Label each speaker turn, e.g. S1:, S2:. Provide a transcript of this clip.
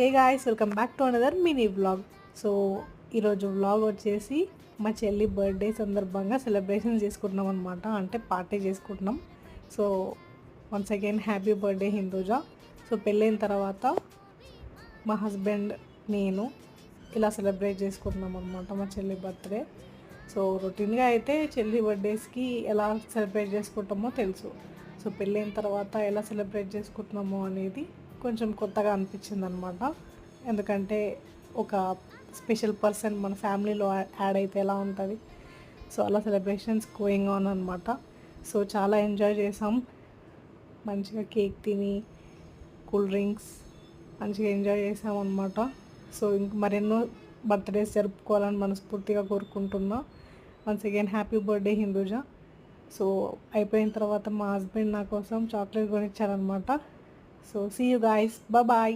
S1: Hey guys, welcome back to another mini vlog. So ఈరోజు vlog వచ్చేసి మా చెల్లి బర్త్డే సందర్భంగా సెలబ్రేషన్ చేసుకుంటున్నాం అనమాట. అంటే పార్టీ చేసుకుంటున్నాం. So once again happy birthday Hinduja. So పెళ్ళైన తర్వాత మా హస్బెండ్ నేను ఇలా సెలబ్రేట్ చేసుకుంటున్నాం అనమాట మా చెల్లి బర్త్డే. సో రొటీన్గా అయితే చెల్లి బర్త్డేస్కి ఎలా సెలబ్రేట్ చేసుకుంటామో తెలుసు. సో పెళ్ళైన తర్వాత ఎలా సెలబ్రేట్ చేసుకుంటున్నామో అనేది కొంచెం కొత్తగా అనిపించింది అనమాట. ఎందుకంటే ఒక స్పెషల్ పర్సన్ మన ఫ్యామిలీలో యాడ్ అయితే ఎలా ఉంటుంది. సో అలా సెలబ్రేషన్స్ గోయింగ్ ఆన్ అనమాట. సో చాలా ఎంజాయ్ చేసాం. మంచిగా కేక్ తిని కూల్ డ్రింక్స్ మంచిగా ఎంజాయ్ చేసాం అనమాట. సో ఇంక మరెన్నో బర్త్డేస్ జరుపుకోవాలని మనస్ఫూర్తిగా కోరుకుంటున్నా. Once again happy birthday Hinduja. So అయిపోయిన తర్వాత మా హస్బెండ్ నా కోసం చాక్లెట్ కొనిచ్చారనమాట. So see you guys, bye.